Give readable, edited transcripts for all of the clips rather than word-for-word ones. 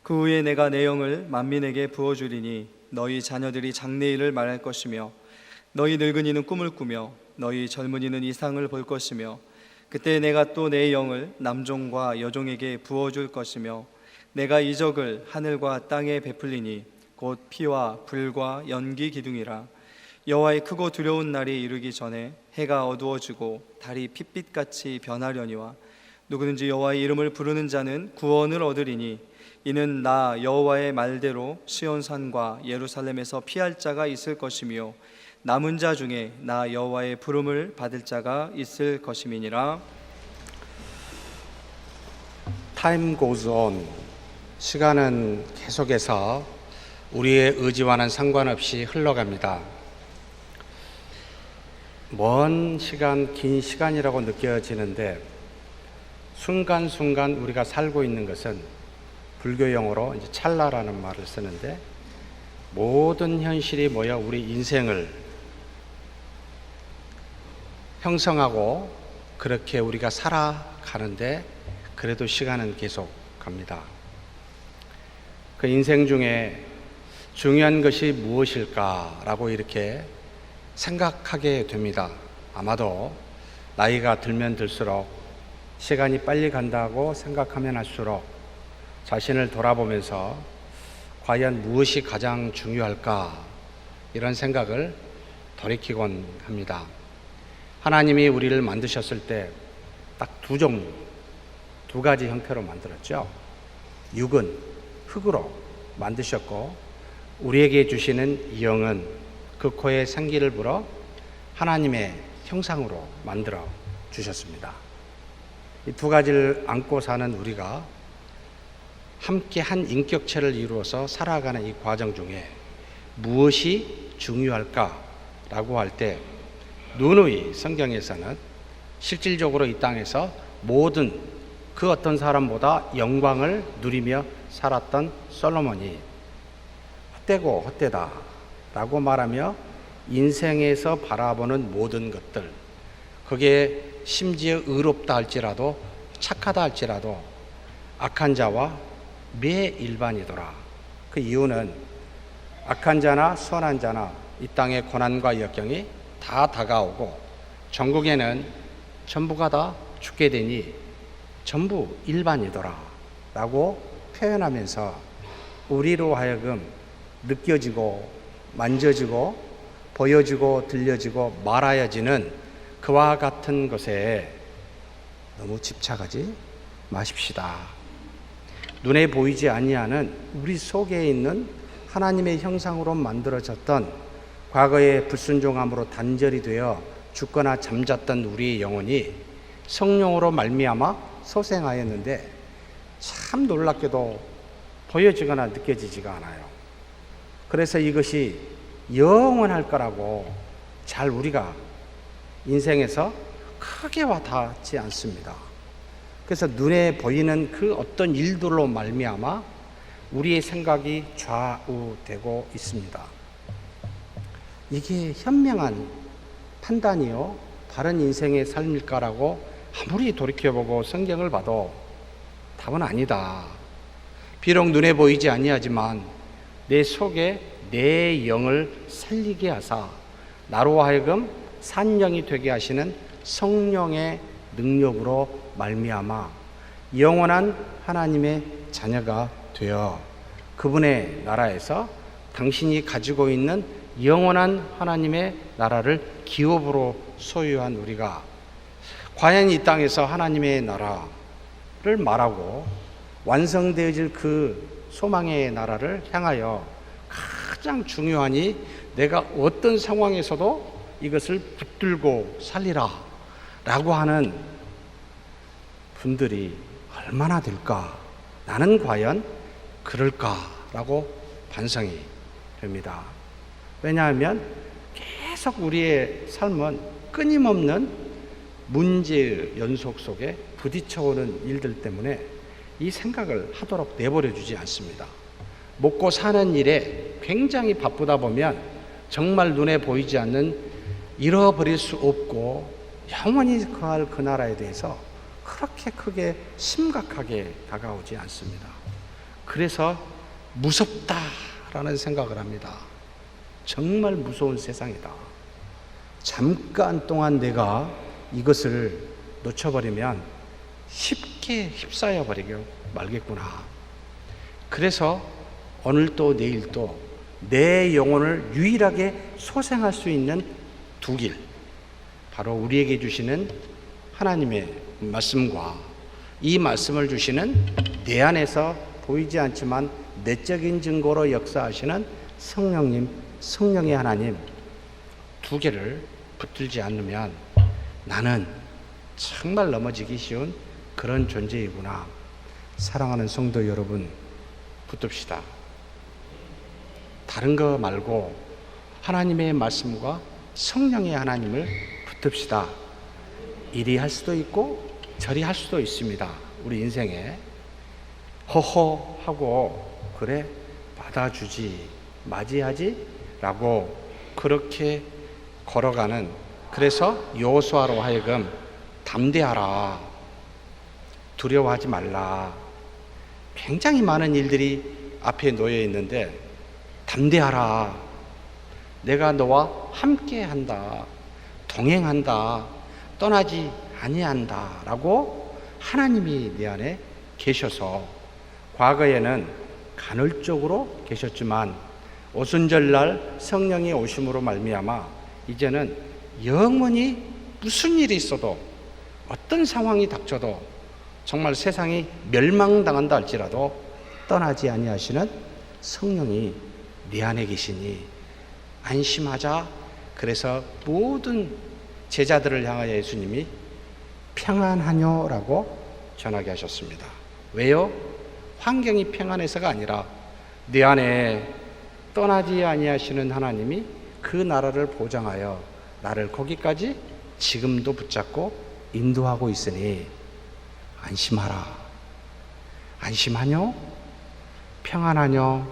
그 후에 내가 내 영을 만민에게 부어주리니 너희 자녀들이 장래일을 말할 것이며 너희 늙은이는 꿈을 꾸며 너희 젊은이는 이상을 볼 것이며 그때 내가 또 내 영을 남종과 여종에게 부어줄 것이며 내가 이적을 하늘과 땅에 베풀리니 곧 피와 불과 연기 기둥이라. 여호와의 크고 두려운 날이 이르기 전에 해가 어두워지고 달이 핏빛같이 변하려니와 누구든지 여호와의 이름을 부르는 자는 구원을 얻으리니 이는 나 여호와의 말대로 시온산과 예루살렘에서 피할 자가 있을 것이며 남은 자 중에 나 여호와의 부름을 받을 자가 있을 것임이니라. Time goes on. 시간은 계속해서 우리의 의지와는 상관없이 흘러갑니다. 먼 시간, 긴 시간이라고 느껴지는데 순간순간 우리가 살고 있는 것은 불교 용어로 이제 찰나라는 말을 쓰는데 모든 현실이 모여 우리 인생을 형성하고 그렇게 우리가 살아가는데 그래도 시간은 계속 갑니다. 그 인생 중에 중요한 것이 무엇일까라고 이렇게 생각하게 됩니다. 아마도 나이가 들면 들수록 시간이 빨리 간다고 생각하면 할수록 자신을 돌아보면서 과연 무엇이 가장 중요할까 이런 생각을 돌이키곤 합니다. 하나님이 우리를 만드셨을 때 딱 두 가지 형태로 만들었죠. 육은 흙으로 만드셨고 우리에게 주시는 영은 그 코에 생기를 불어 하나님의 형상으로 만들어 주셨습니다. 이 두 가지를 안고 사는 우리가 함께 한 인격체를 이루어서 살아가는 이 과정 중에 무엇이 중요할까라고 할 때 누누이 성경에서는 실질적으로 이 땅에서 모든 그 어떤 사람보다 영광을 누리며 살았던 솔로몬이 헛되고 헛되다 라고 말하며 인생에서 바라보는 모든 것들, 그게 심지어 의롭다 할지라도 착하다 할지라도 악한 자와 매일반이더라. 그 이유는 악한 자나 선한 자나 이 땅의 고난과 역경이 다 다가오고 전국에는 전부가 다 죽게 되니 전부 일반이더라 라고 표현하면서 우리로 하여금 느껴지고 만져지고 보여지고 들려지고 말하여지는 그와 같은 것에 너무 집착하지 마십시다. 눈에 보이지 아니하는 우리 속에 있는 하나님의 형상으로 만들어졌던 과거의 불순종함으로 단절이 되어 죽거나 잠잤던 우리의 영혼이 성령으로 말미암아 소생하였는데 참 놀랍게도 보여지거나 느껴지지가 않아요. 그래서 이것이 영원할 거라고 잘 우리가 인생에서 크게 와닿지 않습니다. 그래서 눈에 보이는 그 어떤 일들로 말미암아 우리의 생각이 좌우되고 있습니다. 이게 현명한 판단이요 바른 인생의 삶일까라고 아무리 돌이켜보고 성경을 봐도 답은 아니다. 비록 눈에 보이지 아니하지만 내 속에 내 영을 살리게 하사 나로 하여금 산영이 되게 하시는 성령의 능력으로 말미암아 영원한 하나님의 자녀가 되어 그분의 나라에서 당신이 가지고 있는 영원한 하나님의 나라를 기업으로 소유한 우리가 과연 이 땅에서 하나님의 나라를 말하고 완성되어질 그 소망의 나라를 향하여 가장 중요하니 내가 어떤 상황에서도 이것을 붙들고 살리라 라고 하는 분들이 얼마나 될까? 나는 과연 그럴까라고 반성이 됩니다. 왜냐하면 계속 우리의 삶은 끊임없는 문제의 연속 속에 부딪혀오는 일들 때문에 이 생각을 하도록 내버려 주지 않습니다. 먹고 사는 일에 굉장히 바쁘다 보면 정말 눈에 보이지 않는 잃어버릴 수 없고 영원히 거할 그 나라에 대해서 그렇게 크게 심각하게 다가오지 않습니다. 그래서 무섭다라는 생각을 합니다. 정말 무서운 세상이다. 잠깐 동안 내가 이것을 놓쳐버리면 쉽게 휩싸여 버리고 말겠구나. 그래서 오늘도 내일도 내 영혼을 유일하게 소생할 수 있는 두 길, 바로 우리에게 주시는 하나님의 말씀과 이 말씀을 주시는 내 안에서 보이지 않지만 내적인 증거로 역사하시는 성령님, 성령의 하나님 두 개를 붙들지 않으면 나는 정말 넘어지기 쉬운 그런 존재이구나. 사랑하는 성도 여러분, 붙듭시다. 다른 거 말고 하나님의 말씀과 성령의 하나님을 붙듭시다. 이리 할 수도 있고 저리 할 수도 있습니다. 우리 인생에 허허하고 그래 받아주지 맞이하지 라고 그렇게 걸어가는, 그래서 여호수아로 하여금 담대하라, 두려워하지 말라. 굉장히 많은 일들이 앞에 놓여 있는데 담대하라, 내가 너와 함께 한다, 동행한다, 떠나지 아니한다 라고 하나님이 내 안에 계셔서, 과거에는 간헐적으로 계셨지만 오순절날 성령이 오심으로 말미암아 이제는 영원히 무슨 일이 있어도 어떤 상황이 닥쳐도 정말 세상이 멸망당한다 할지라도 떠나지 아니하시는 성령이 네 안에 계시니 안심하자. 그래서 모든 제자들을 향하여 예수님이 평안하뇨라고 전하게 하셨습니다. 왜요? 환경이 평안해서가 아니라 내 안에 떠나지 아니하시는 하나님이 그 나라를 보장하여 나를 거기까지 지금도 붙잡고 인도하고 있으니 안심하라. 안심하뇨? 평안하뇨?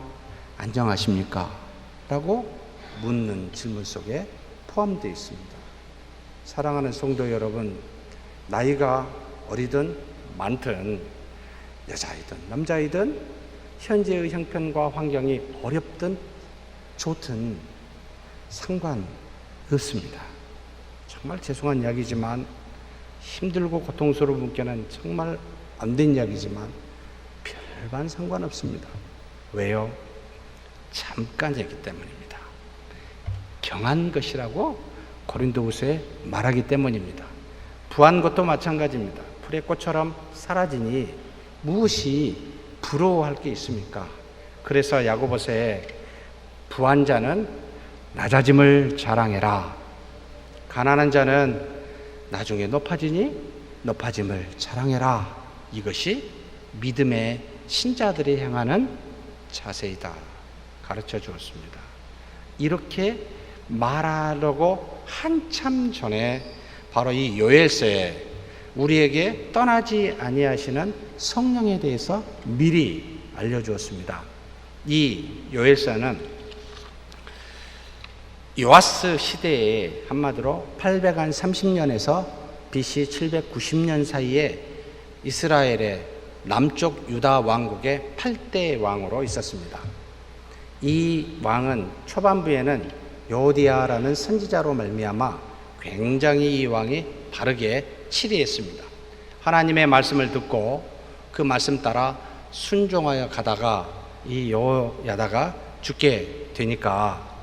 안정하십니까? 라고 묻는 질문 속에 포함되어 있습니다. 사랑하는 성도 여러분, 나이가 어리든 많든 여자이든 남자이든 현재의 형편과 환경이 어렵든 좋든 상관없습니다. 정말 죄송한 이야기지만, 힘들고 고통스러운 분께는 정말 안 된 이야기지만 별반 상관없습니다. 왜요? 잠깐이기 때문입니다. 경한 것이라고 고린도후서에 말하기 때문입니다. 부한 것도 마찬가지입니다. 풀의 꽃처럼 사라지니 무엇이 부러워할 게 있습니까? 그래서 야고보서에 부한 자는 낮아짐을 자랑해라, 가난한 자는 나중에 높아지니 높아짐을 자랑해라. 이것이 믿음의 신자들이 향하는 자세이다 가르쳐 주었습니다. 이렇게 말하려고 한참 전에 바로 이 요엘서에 우리에게 떠나지 아니하시는 성령에 대해서 미리 알려주었습니다. 이 요엘서는 요아스 시대에 한마디로 830년에서 BC 790년 사이에 이스라엘의 남쪽 유다 왕국의 8대 왕으로 있었습니다. 이 왕은 초반부에는 여호디아라는 선지자로 말미암아 굉장히 이 왕이 바르게 치리했습니다. 하나님의 말씀을 듣고 그 말씀 따라 순종하여 가다가 이 여호야다가 죽게 되니까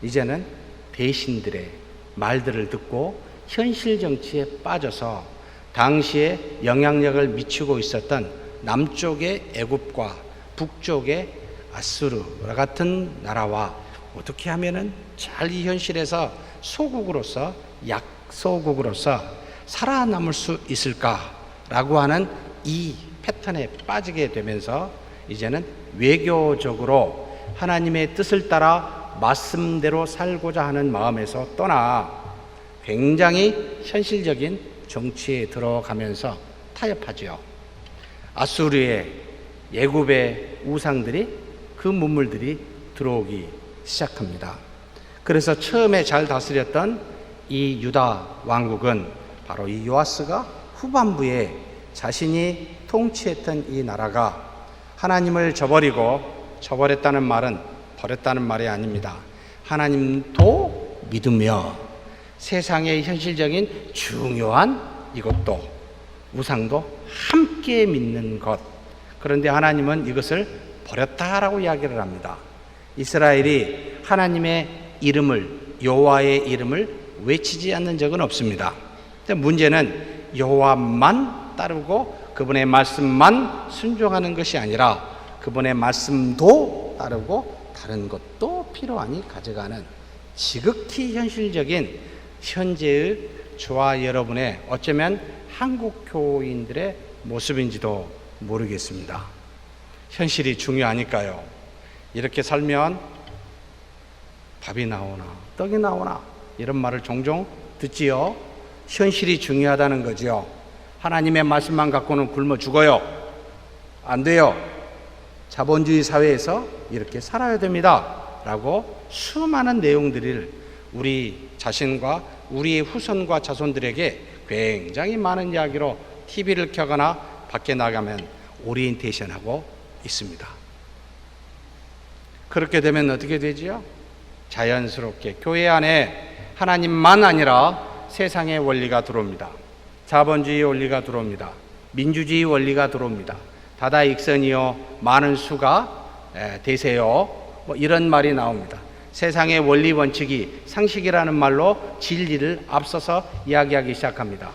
이제는 대신들의 말들을 듣고 현실 정치에 빠져서 당시에 영향력을 미치고 있었던 남쪽의 애굽과 북쪽의 아수르와 같은 나라와 어떻게 하면은 잘 이 현실에서 소국으로서 약소국으로서 살아남을 수 있을까라고 하는 이 패턴에 빠지게 되면서 이제는 외교적으로 하나님의 뜻을 따라 말씀대로 살고자 하는 마음에서 떠나 굉장히 현실적인 정치에 들어가면서 타협하죠. 아수르의 애굽의 우상들이, 그 문물들이 들어오기 시작합니다. 그래서 처음에 잘 다스렸던 이 유다 왕국은 바로 이 요아스가 후반부에 자신이 통치했던 이 나라가 하나님을 저버렸다는 말은 버렸다는 말이 아닙니다. 하나님도 믿으며 세상의 현실적인 중요한 이것도 우상도 함께 믿는 것. 그런데 하나님은 이것을 버렸다라고 이야기를 합니다. 이스라엘이 하나님의 이름을, 여호와의 이름을 외치지 않는 적은 없습니다. 근데 문제는 여호와만 따르고 그분의 말씀만 순종하는 것이 아니라 그분의 말씀도 따르고 다른 것도 필요하니 가져가는 지극히 현실적인 현재의 저와 여러분의 어쩌면 한국 교인들의 모습인지도 모르겠습니다. 현실이 중요하니까요. 이렇게 살면 밥이 나오나 떡이 나오나 이런 말을 종종 듣지요. 현실이 중요하다는 거죠. 하나님의 말씀만 갖고는 굶어 죽어요. 안 돼요. 자본주의 사회에서 이렇게 살아야 됩니다 라고 수많은 내용들을 우리 자신과 우리의 후손과 자손들에게 굉장히 많은 이야기로 TV를 켜거나 밖에 나가면 오리엔테이션하고 있습니다. 그렇게 되면 어떻게 되지요? 자연스럽게 교회 안에 하나님만 아니라 세상의 원리가 들어옵니다. 자본주의 원리가 들어옵니다. 민주주의 원리가 들어옵니다. 다다익선이요 많은 수가 되세요. 뭐 이런 말이 나옵니다. 세상의 원리 원칙이 상식이라는 말로 진리를 앞서서 이야기하기 시작합니다.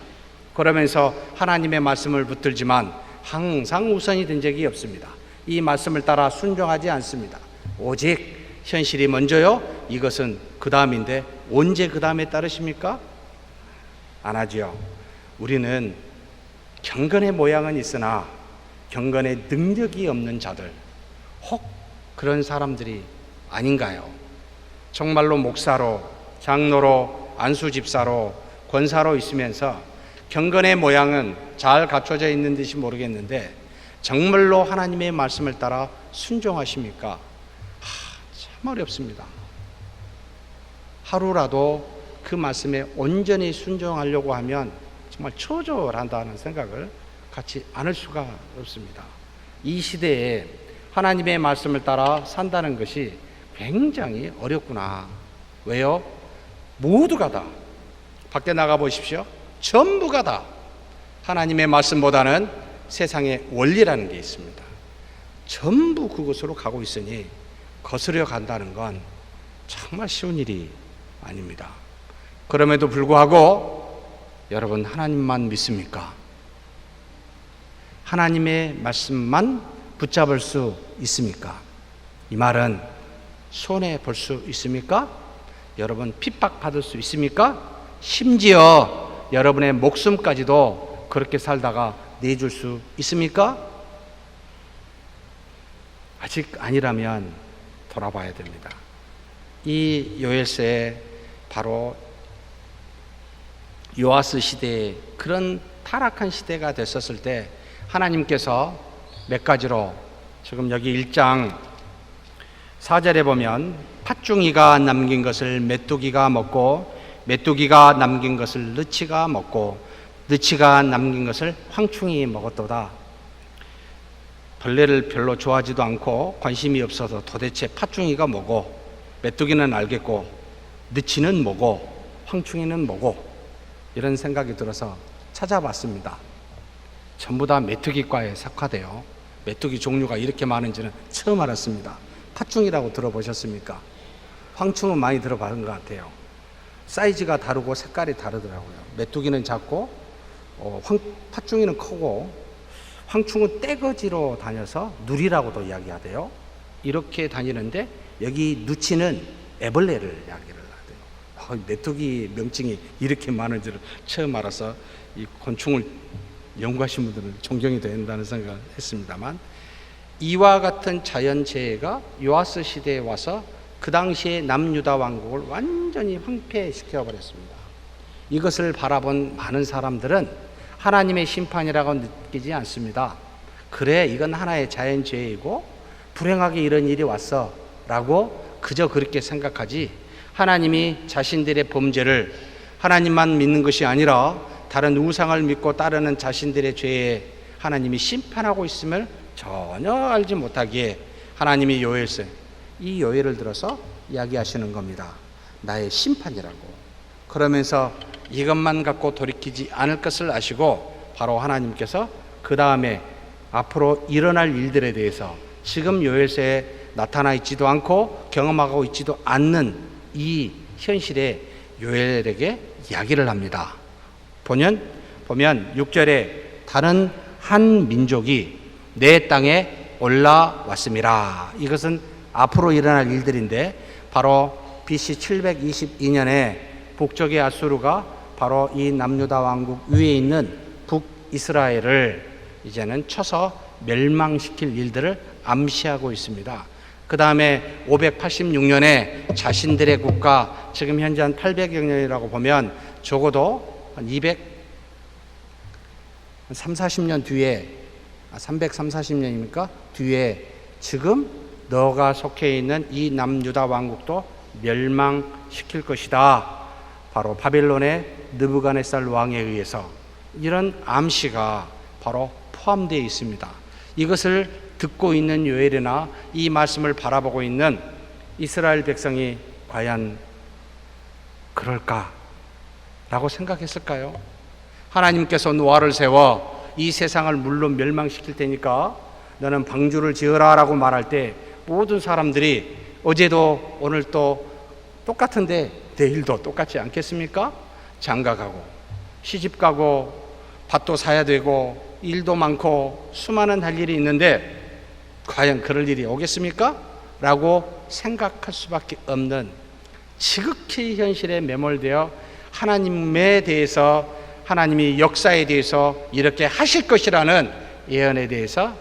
그러면서 하나님의 말씀을 붙들지만 항상 우선이 된 적이 없습니다. 이 말씀을 따라 순종하지 않습니다. 오직 현실이 먼저요. 이것은 그 다음인데 언제 그 다음에 따르십니까? 안 하지요. 우리는 경건의 모양은 있으나 경건의 능력이 없는 자들, 혹 그런 사람들이 아닌가요? 정말로 목사로, 장로로, 안수집사로, 권사로 있으면서 경건의 모양은 잘 갖춰져 있는 듯이 모르겠는데 정말로 하나님의 말씀을 따라 순종하십니까? 참 어렵습니다. 하루라도 그 말씀에 온전히 순종하려고 하면 정말 초조한다는 생각을 갖지 않을 수가 없습니다. 이 시대에 하나님의 말씀을 따라 산다는 것이 굉장히 어렵구나. 왜요? 모두가 다 밖에 나가 보십시오. 전부가 다 하나님의 말씀보다는 세상의 원리라는 게 있습니다. 전부 그곳으로 가고 있으니 거스려 간다는 건 정말 쉬운 일이 아닙니다. 그럼에도 불구하고 여러분 하나님만 믿습니까? 하나님의 말씀만 붙잡을 수 있습니까? 이 말은 손해 볼 수 있습니까? 여러분 핍박받을 수 있습니까? 심지어 여러분의 목숨까지도 그렇게 살다가 내줄 수 있습니까? 아직 아니라면 돌아봐야 됩니다. 이 요엘서에 바로 요아스 시대에 그런 타락한 시대가 됐었을 때 하나님께서 몇 가지로 지금 여기 1장 4절에 보면 팥중이가 남긴 것을 메뚜기가 먹고 메뚜기가 남긴 것을 느치가 먹고 느치가 남긴 것을 황충이 먹었도다. 벌레를 별로 좋아하지도 않고 관심이 없어서 도대체 팥중이가 뭐고 메뚜기는 알겠고 느치는 뭐고 황충이는 뭐고 이런 생각이 들어서 찾아봤습니다. 전부 다 메뚜기과에 속하대요. 메뚜기 종류가 이렇게 많은지는 처음 알았습니다. 팥중이라고 들어보셨습니까? 황충은 많이 들어본 것 같아요. 사이즈가 다르고 색깔이 다르더라고요. 메뚜기는 작고 팥중이는 크고 황충은 떼거지로 다녀서 누리라고도 이야기하대요. 이렇게 다니는데 여기 누치는 애벌레를 이야기를 하대요. 메뚜기 명칭이 이렇게 많은 줄 처음 알아서 이 곤충을 연구하신 분들은 존경이 된다는 생각을 했습니다만 이와 같은 자연재해가 요아스 시대에 와서 그 당시에 남유다 왕국을 완전히 황폐시켜 버렸습니다. 이것을 바라본 많은 사람들은 하나님의 심판이라고 느끼지 않습니다. 그래 이건 하나의 자연재해이고 불행하게 이런 일이 왔어 라고 그저 그렇게 생각하지 하나님이 자신들의 범죄를 하나님만 믿는 것이 아니라 다른 우상을 믿고 따르는 자신들의 죄에 하나님이 심판하고 있음을 전혀 알지 못하기에 하나님이 요엘서 이 요엘을 들어서 이야기하시는 겁니다. 나의 심판이라고. 그러면서 이것만 갖고 돌이키지 않을 것을 아시고 바로 하나님께서 그 다음에 앞으로 일어날 일들에 대해서 지금 요엘서에 나타나 있지도 않고 경험하고 있지도 않는 이 현실에 요엘에게 이야기를 합니다. 보면 6절에 다른 한 민족이 내 땅에 올라왔음이라. 이것은 앞으로 일어날 일들인데 바로 BC 722년에 북쪽의 아수르가 바로 이 남유다 왕국 위에 있는 북이스라엘을 이제는 쳐서 멸망시킬 일들을 암시하고 있습니다. 그 다음에 586년에 자신들의 국가, 지금 현재 한 800여 년이라고 보면 적어도 한 340년 뒤에 340년입니까? 뒤에 지금 너가 속해 있는 이 남유다 왕국도 멸망시킬 것이다. 바로 바벨론의 느부갓네살 왕에 의해서 이런 암시가 바로 포함되어 있습니다. 이것을 듣고 있는 요엘이나 이 말씀을 바라보고 있는 이스라엘 백성이 과연 그럴까라고 생각했을까요? 하나님께서 노아를 세워 이 세상을 물론 멸망시킬 테니까 너는 방주를 지어라 라고 말할 때 모든 사람들이 어제도 오늘도 똑같은데 내일도 똑같지 않겠습니까? 장가가고 시집가고 밭도 사야 되고 일도 많고 수많은 할 일이 있는데 과연 그럴 일이 오겠습니까? 라고 생각할 수밖에 없는 지극히 현실에 매몰되어 하나님에 대해서, 하나님이 역사에 대해서 이렇게 하실 것이라는 예언에 대해서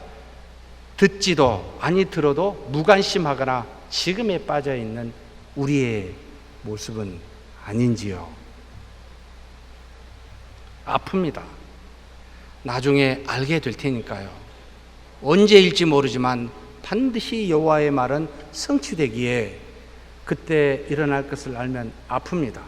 듣지도 아니 들어도 무관심하거나 지금에 빠져 있는 우리의 모습은 아닌지요. 아픕니다. 나중에 알게 될 테니까요. 언제일지 모르지만 반드시 여호와의 말은 성취되기에 그때 일어날 것을 알면 아픕니다.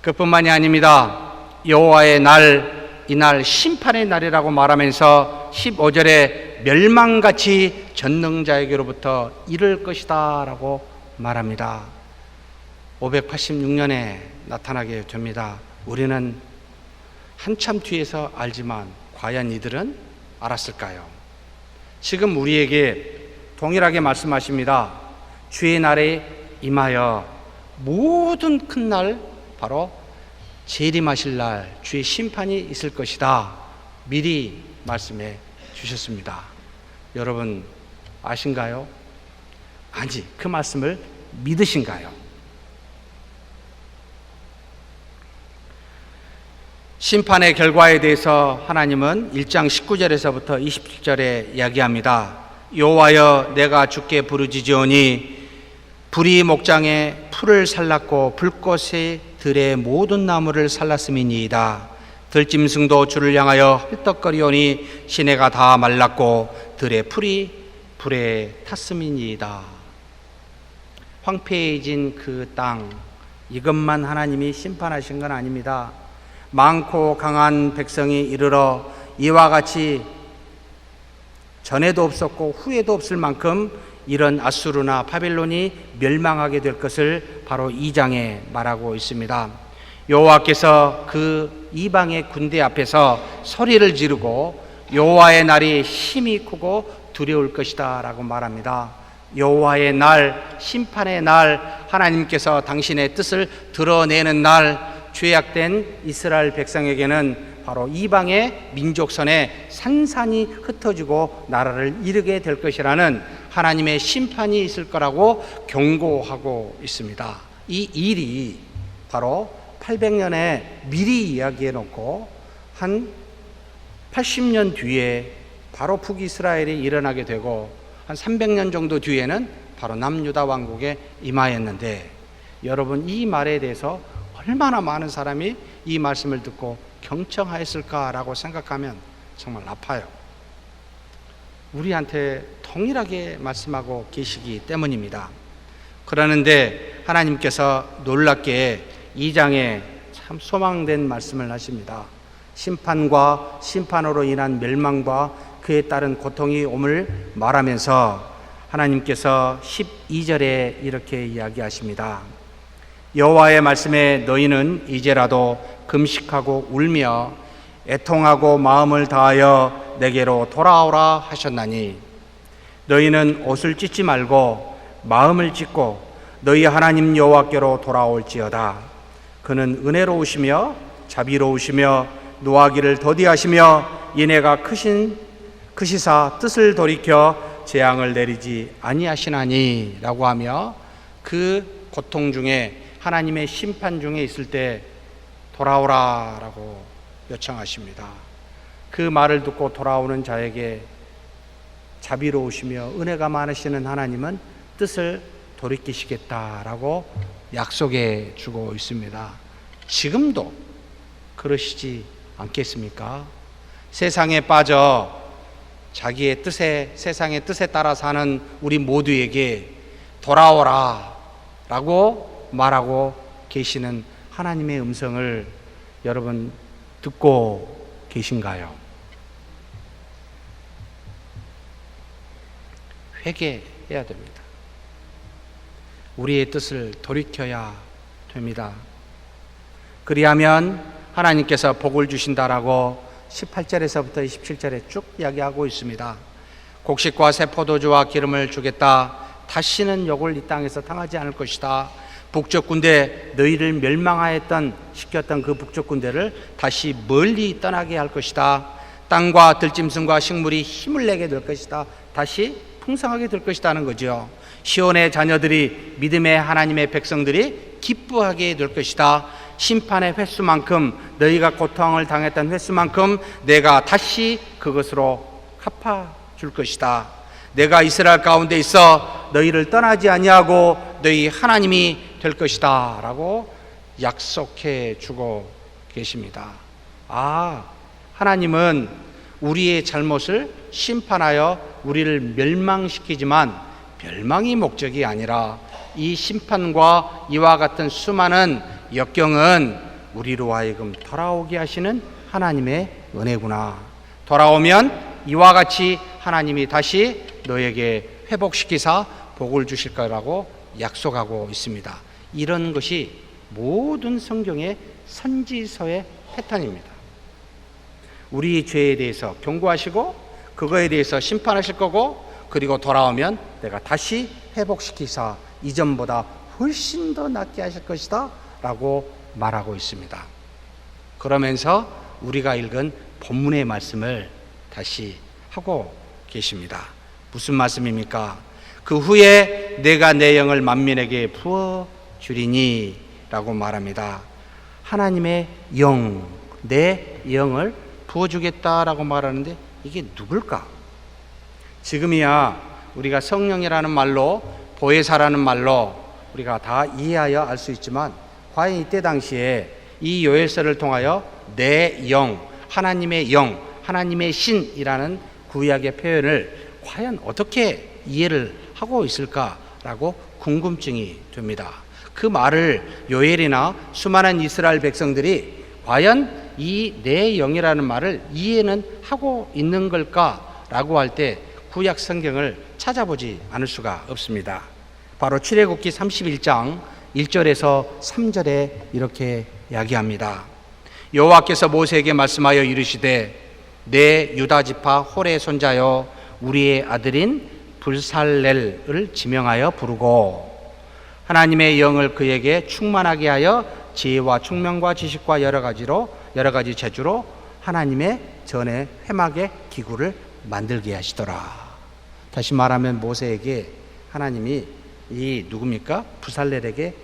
그뿐만이 아닙니다. 여호와의 날, 이날 심판의 날이라고 말하면서 15절에 멸망같이 전능자에게로부터 이를 것이다 라고 말합니다. 586년에 나타나게 됩니다. 우리는 한참 뒤에서 알지만 과연 이들은 알았을까요? 지금 우리에게 동일하게 말씀하십니다. 주의 날에 임하여 모든 큰 날, 바로 재림하실 날 주의 심판이 있을 것이다. 미리 말씀해 주셨습니다. 여러분 아신가요? 아니, 그 말씀을 믿으신가요? 심판의 결과에 대해서 하나님은 1장 19절에서부터 27절에 이야기합니다. 여호와여 내가 주께 부르짖으오니 불이 목장에 풀을 살랐고 불꽃이 들의 모든 나무를 살랐음이니이다. 들짐승도 주를 향하여 헐떡거리오니 시내가 다 말랐고 들의 풀이 불에 탔음이니이다. 황폐해진 그 땅, 이것만 하나님이 심판하신 건 아닙니다. 많고 강한 백성이 이르러 이와 같이 전에도 없었고 후에도 없을 만큼 이런 아수르나 바벨론이 멸망하게 될 것을 바로 2장에 말하고 있습니다. 여호와께서 그 이방의 군대 앞에서 소리를 지르고 여호와의 날이 힘이 크고 두려울 것이다 라고 말합니다. 여호와의 날, 심판의 날, 하나님께서 당신의 뜻을 드러내는 날, 죄악된 이스라엘 백성에게는 바로 이방의 민족선에 산산이 흩어지고 나라를 이루게 될 것이라는 하나님의 심판이 있을 거라고 경고하고 있습니다. 이 일이 바로 800년에 미리 이야기해 놓고 한 80년 뒤에 바로 북이스라엘이 일어나게 되고 한 300년 정도 뒤에는 바로 남유다 왕국에 임하였는데, 여러분 이 말에 대해서 얼마나 많은 사람이 이 말씀을 듣고 경청하였을까라고 생각하면 정말 아파요. 우리한테 동일하게 말씀하고 계시기 때문입니다. 그러는데 하나님께서 놀랍게 2장에 참 소망된 말씀을 하십니다. 심판과 심판으로 인한 멸망과 그에 따른 고통이 옴을 말하면서 하나님께서 12절에 이렇게 이야기하십니다. 여호와의 말씀에 너희는 이제라도 금식하고 울며 애통하고 마음을 다하여 내게로 돌아오라 하셨나니 너희는 옷을 찢지 말고 마음을 찢고 너희 하나님 여호와께로 돌아올지어다. 그는 은혜로우시며 자비로우시며 노하기를 더디하시며 인애가 크시사 뜻을 돌이켜 재앙을 내리지 아니하시나니 라고 하며 그 고통 중에 하나님의 심판 중에 있을 때 돌아오라 라고 요청하십니다. 그 말을 듣고 돌아오는 자에게 자비로우시며 은혜가 많으시는 하나님은 뜻을 돌이키시겠다라고 약속해 주고 있습니다. 지금도 그러시지 않겠습니까? 세상에 빠져 자기의 뜻에, 세상의 뜻에 따라 사는 우리 모두에게 돌아오라 라고 말하고 계시는 하나님의 음성을 여러분 듣고 계신가요? 회개해야 됩니다. 우리의 뜻을 돌이켜야 됩니다. 그리하면 하나님께서 복을 주신다라고 18절에서부터 27절에 쭉 이야기하고 있습니다. 곡식과 새 포도주와 기름을 주겠다. 다시는 욕을 이 땅에서 당하지 않을 것이다. 북쪽 군대, 너희를 멸망하였던 시켰던 그 북쪽 군대를 다시 멀리 떠나게 할 것이다. 땅과 들짐승과 식물이 힘을 내게 될 것이다. 다시 풍성하게 될 것이다 하는 거죠. 시온의 자녀들이, 믿음의 하나님의 백성들이 기뻐하게 될 것이다. 심판의 횟수만큼, 너희가 고통을 당했던 횟수만큼 내가 다시 그것으로 갚아줄 것이다. 내가 이스라엘 가운데 있어 너희를 떠나지 아니하고 너희 하나님이 될 것이다 라고 약속해 주고 계십니다. 하나님은 우리의 잘못을 심판하여 우리를 멸망시키지만 멸망이 목적이 아니라 이 심판과 이와 같은 수많은 역경은 우리로 하여금 돌아오게 하시는 하나님의 은혜구나. 돌아오면 이와 같이 하나님이 다시 너에게 회복시키사 복을 주실 거라고 약속하고 있습니다. 이런 것이 모든 성경의 선지서의 패턴입니다. 우리 죄에 대해서 경고하시고 그거에 대해서 심판하실 거고, 그리고 돌아오면 내가 다시 회복시키사 이전보다 훨씬 더 낫게 하실 것이다 라고 말하고 있습니다. 그러면서 우리가 읽은 본문의 말씀을 다시 하고 계십니다. 무슨 말씀입니까? 그 후에 내가 내 영을 만민에게 부어주리니 라고 말합니다. 하나님의 영, 내 영을 부어주겠다라고 말하는데 이게 누굴까? 지금이야 우리가 성령이라는 말로, 보혜사라는 말로 우리가 다 이해하여 알 수 있지만, 과연 이때 당시에 이 요엘서를 통하여 내 영, 하나님의 영, 하나님의 신이라는 구약의 표현을 과연 어떻게 이해를 하고 있을까라고 궁금증이 듭니다. 그 말을 요엘이나 수많은 이스라엘 백성들이 과연 이 내 영이라는 말을 이해는 하고 있는 걸까라고 할 때 구약 성경을 찾아보지 않을 수가 없습니다. 바로 출애굽기 31장 1절에서 3절에 이렇게 이야기합니다. 여호와께서 모세에게 말씀하여 이르시되 내 유다 지파 홀의 손자여 우리의 아들인 불살렐을 지명하여 부르고 하나님의 영을 그에게 충만하게 하여 지혜와 총명과 지식과 여러 가지 재주로 하나님의 전에 회막의 기구를 만들게 하시더라. 다시 말하면 모세에게 하나님이 이 누굽니까? 불살렐에게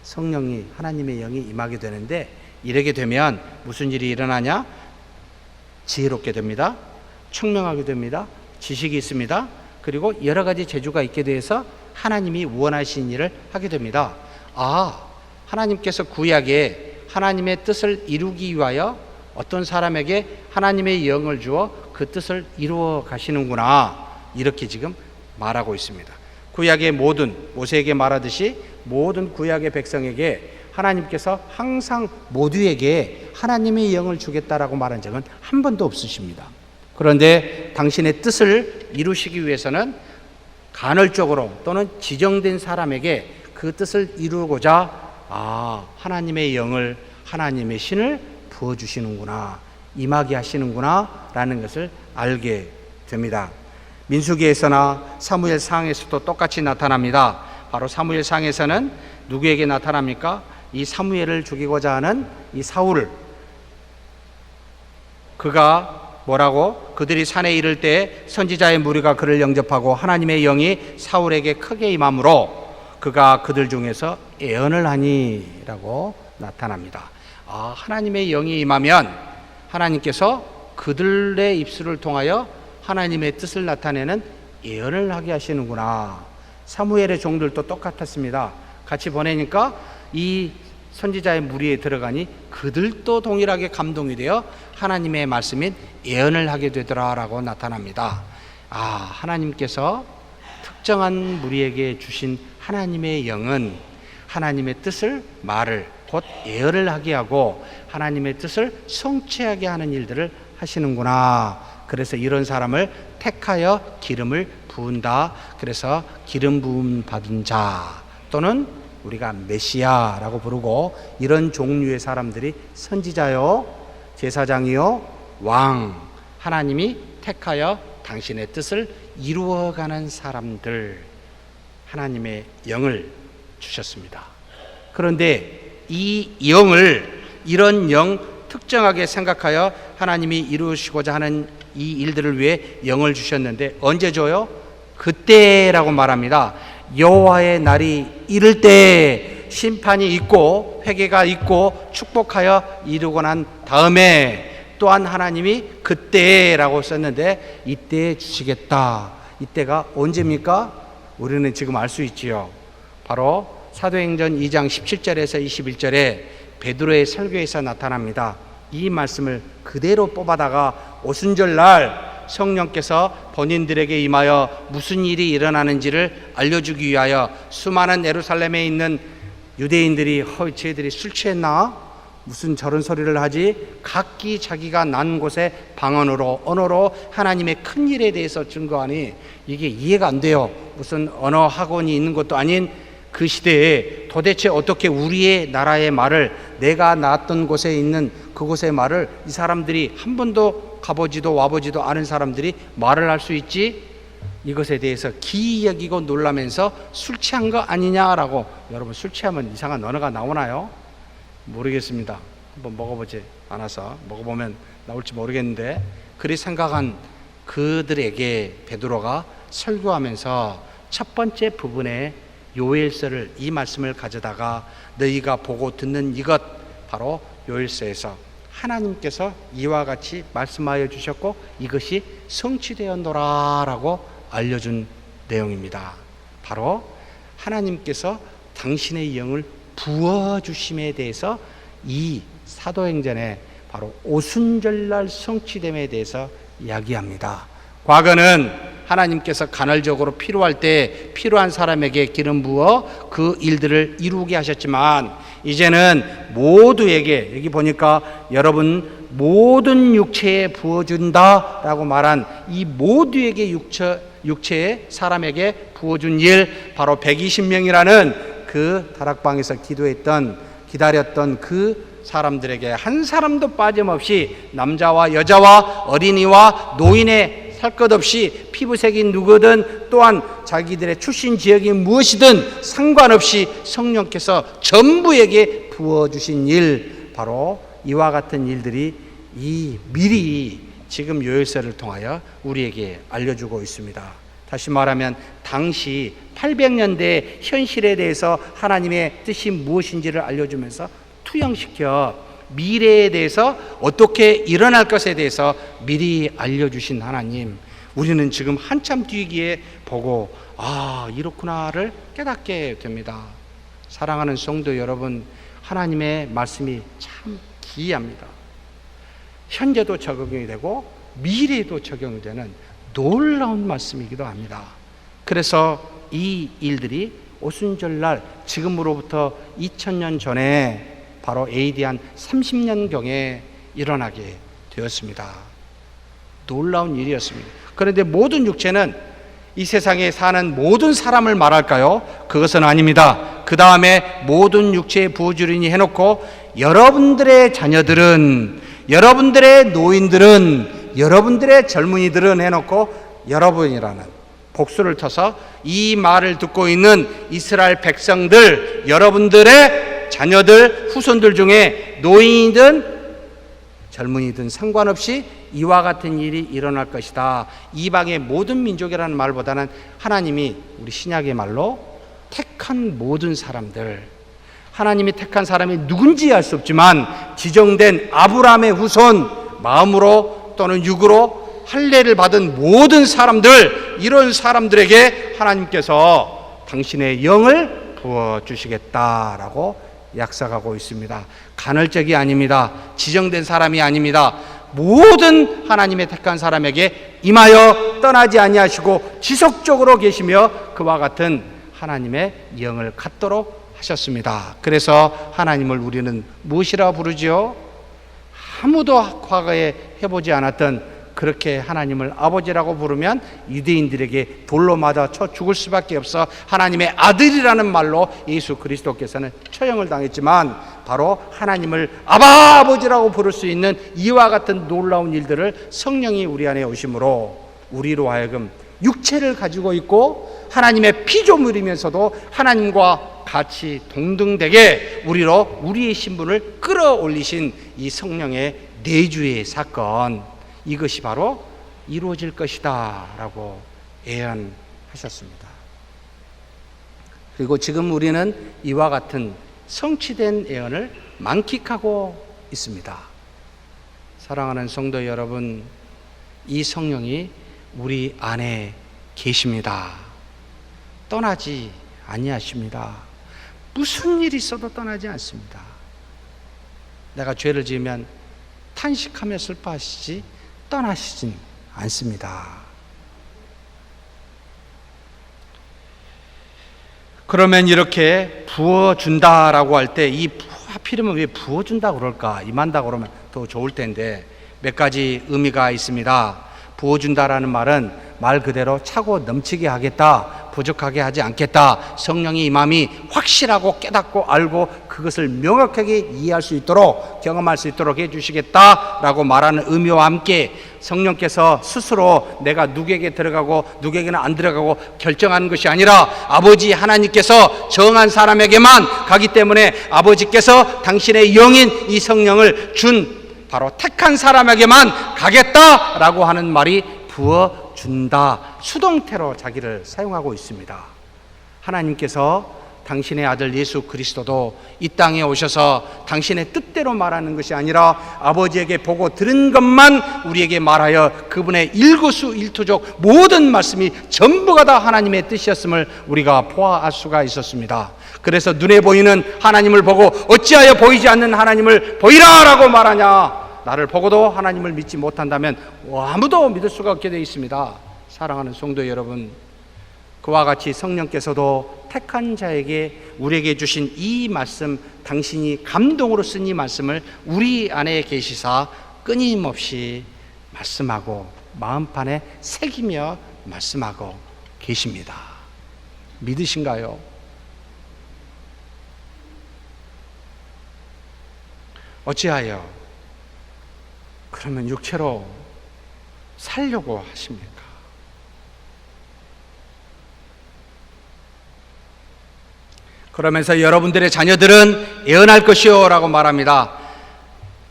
성령이, 하나님의 영이 임하게 되는데, 이러게 되면 무슨 일이 일어나냐? 지혜롭게 됩니다. 총명하게 됩니다. 지식이 있습니다. 그리고 여러 가지 재주가 있게 돼서 하나님이 원하신 일을 하게 됩니다. 하나님께서 구약에 하나님의 뜻을 이루기 위하여 어떤 사람에게 하나님의 영을 주어 그 뜻을 이루어 가시는구나, 이렇게 지금 말하고 있습니다. 구약의 모든, 모세에게 말하듯이 모든 구약의 백성에게 하나님께서 항상 모두에게 하나님의 영을 주겠다라고 말한 적은 한 번도 없으십니다. 그런데 당신의 뜻을 이루시기 위해서는 간헐적으로 또는 지정된 사람에게 그 뜻을 이루고자 하나님의 영을, 하나님의 신을 부어주시는구나, 임하게 하시는구나 라는 것을 알게 됩니다. 민수기에서나 사무엘상에서도 똑같이 나타납니다. 바로 사무엘상에서는 누구에게 나타납니까? 이 사무엘을 죽이고자 하는 이 사울, 그가 뭐라고? 그들이 산에 이를 때 선지자의 무리가 그를 영접하고 하나님의 영이 사울에게 크게 임함으로 그가 그들 중에서 예언을 하니라고 나타납니다. 하나님의 영이 임하면 하나님께서 그들의 입술을 통하여 하나님의 뜻을 나타내는 예언을 하게 하시는구나. 사무엘의 종들도 똑같았습니다. 같이 보내니까 이 선지자의 무리에 들어가니 그들도 동일하게 감동이 되어 하나님의 말씀인 예언을 하게 되더라라고 나타납니다. 하나님께서 특정한 무리에게 주신 하나님의 영은 하나님의 뜻을, 말을, 곧 예언을 하게 하고 하나님의 뜻을 성취하게 하는 일들을 하시는구나. 그래서 이런 사람을 택하여 기름을 부은다. 그래서 기름 부음 받은 자 또는 우리가 메시아라고 부르고, 이런 종류의 사람들이 선지자요, 제사장이요, 왕, 하나님이 택하여 당신의 뜻을 이루어가는 사람들, 하나님의 영을 주셨습니다. 그런데 이 영을, 이런 영 특정하게 생각하여 하나님이 이루시고자 하는 이 일들을 위해 영을 주셨는데 언제 줘요? 그때라고 말합니다. 여호와의 날이 이를 때, 심판이 있고 회개가 있고 축복하여 이루고 난 다음에 또한 하나님이 그때라고 썼는데 이때에 주시겠다. 이때가 언제입니까? 우리는 지금 알 수 있지요. 바로 사도행전 2장 17절에서 21절에 베드로의 설교에서 나타납니다. 이 말씀을 그대로 뽑아다가 오순절날 성령께서 본인들에게 임하여 무슨 일이 일어나는지를 알려주기 위하여 수많은 예루살렘에 있는 유대인들이 쟤들이 술 취했나? 무슨 저런 소리를 하지? 각기 자기가 난 곳에 방언으로, 언어로 하나님의 큰 일에 대해서 증거하니 이게 이해가 안 돼요. 무슨 언어 학원이 있는 것도 아닌 그 시대에 도대체 어떻게 우리의 나라의 말을, 내가 나왔던 곳에 있는 그곳의 말을 이 사람들이 한 번도 가보지도 와보지도 않은 사람들이 말을 할 수 있지? 이것에 대해서 기이 여기고 놀라면서 술 취한 거 아니냐라고. 여러분, 술 취하면 이상한 언어가 나오나요? 모르겠습니다. 한번 먹어보지 않아서, 먹어보면 나올지 모르겠는데, 그리 생각한 그들에게 베드로가 설교하면서 첫 번째 부분에 요엘서를, 이 말씀을 가져다가 너희가 보고 듣는 이것, 바로 요엘서에서 하나님께서 이와 같이 말씀하여 주셨고 이것이 성취되었노라 라고 알려준 내용입니다. 바로 하나님께서 당신의 영을 부어주심에 대해서 이 사도행전에 바로 오순절날 성취됨에 대해서 이야기합니다. 과거는 하나님께서 간헐적으로 필요할 때 필요한 사람에게 기름 부어 그 일들을 이루게 하셨지만 이제는 모두에게, 여기 보니까 여러분 모든 육체에 부어준다라고 말한 이 모두에게, 육체의 사람에게 부어준 일, 바로 120명이라는 그 다락방에서 기다렸던 그 사람들에게 한 사람도 빠짐없이 남자와 여자와 어린이와 노인의 살 것 없이 피부색이 누구든 또한 자기들의 출신 지역이 무엇이든 상관없이 성령께서 전부에게 부어주신 일, 바로 이와 같은 일들이 미리 지금 요엘서를 통하여 우리에게 알려주고 있습니다. 다시 말하면 당시 800년대 현실에 대해서 하나님의 뜻이 무엇인지를 알려주면서 투영시켜 미래에 대해서 어떻게 일어날 것에 대해서 미리 알려주신 하나님, 우리는 지금 한참 뒤기에 보고 이렇구나를 깨닫게 됩니다. 사랑하는 성도 여러분, 하나님의 말씀이 참 기이합니다. 현재도 적용이 되고 미래에도 적용이 되는 놀라운 말씀이기도 합니다. 그래서 이 일들이 오순절날 지금으로부터 2000년 전에 바로 AD 한 30년경에 일어나게 되었습니다. 놀라운 일이었습니다. 그런데 모든 육체는 이 세상에 사는 모든 사람을 말할까요? 그것은 아닙니다. 그 다음에 모든 육체의 부어주리니 해놓고 여러분들의 자녀들은, 여러분들의 노인들은, 여러분들의 젊은이들은 해놓고 여러분이라는 복수를 터서 이 말을 듣고 있는 이스라엘 백성들, 여러분들의 자녀들, 후손들 중에 노인이든 젊은이든 상관없이 이와 같은 일이 일어날 것이다. 이방의 모든 민족이라는 말보다는 하나님이 우리 신약의 말로 택한 모든 사람들, 하나님이 택한 사람이 누군지 알 수 없지만 지정된 아브라함의 후손, 마음으로 또는 육으로 할례를 받은 모든 사람들, 이런 사람들에게 하나님께서 당신의 영을 부어주시겠다라고 약속하고 있습니다. 간헐적이 아닙니다. 지정된 사람이 아닙니다. 모든 하나님의 택한 사람에게 임하여 떠나지 아니하시고 지속적으로 계시며 그와 같은 하나님의 영을 갖도록 하셨습니다. 그래서 하나님을 우리는 무엇이라 부르지요? 아무도 과거에 해보지 않았던, 그렇게 하나님을 아버지라고 부르면 유대인들에게 돌로 맞아 쳐 죽을 수밖에 없어 하나님의 아들이라는 말로 예수 그리스도께서는 처형을 당했지만, 바로 하나님을 아버지라고 부를 수 있는 이와 같은 놀라운 일들을 성령이 우리 안에 오심으로 우리로 하여금 육체를 가지고 있고 하나님의 피조물이면서도 하나님과 같이 동등되게 우리로 우리의 신분을 끌어올리신 이 성령의 내주의 사건, 이것이 바로 이루어질 것이다 라고 예언하셨습니다. 그리고 지금 우리는 이와 같은 성취된 예언을 만끽하고 있습니다. 사랑하는 성도 여러분, 이 성령이 우리 안에 계십니다. 떠나지 아니하십니다. 무슨 일이 있어도 떠나지 않습니다. 내가 죄를 지으면 탄식하며 슬퍼하시지 떠나시진 않습니다. 그러면 이렇게 부어준다라고 할 때, 이 하필이면 왜 부어준다 그럴까? 임한다 그러면 더 좋을 텐데 몇 가지 의미가 있습니다. 부어준다라는 말은 말 그대로 차고 넘치게 하겠다, 부족하게 하지 않겠다, 성령의 임함이 확실하고 깨닫고 알고 그것을 명확하게 이해할 수 있도록, 경험할 수 있도록 해주시겠다라고 말하는 의미와 함께 성령께서 스스로 내가 누구에게 들어가고 누구에게는 안 들어가고 결정하는 것이 아니라 아버지 하나님께서 정한 사람에게만 가기 때문에 아버지께서 당신의 영인 이 성령을 준 바로 택한 사람에게만 가겠다라고 하는 말이 부어준다, 수동태로 자기를 사용하고 있습니다. 하나님께서 당신의 아들 예수 그리스도도 이 땅에 오셔서 당신의 뜻대로 말하는 것이 아니라 아버지에게 보고 들은 것만 우리에게 말하여 그분의 일거수일투족 모든 말씀이 전부가 다 하나님의 뜻이었음을 우리가 보아할 수가 있었습니다. 그래서 눈에 보이는 하나님을 보고 어찌하여 보이지 않는 하나님을 보이라라고 말하냐? 나를 보고도 하나님을 믿지 못한다면 아무도 믿을 수가 없게 되어 있습니다. 사랑하는 성도 여러분, 그와 같이 성령께서도 택한 자에게 우리에게 주신 이 말씀, 당신이 감동으로 쓴 이 말씀을 우리 안에 계시사 끊임없이 말씀하고 마음판에 새기며 말씀하고 계십니다. 믿으신가요? 어찌하여 그러면 육체로 살려고 하십니까? 그러면서 여러분들의 자녀들은 예언할 것이요 라고 말합니다.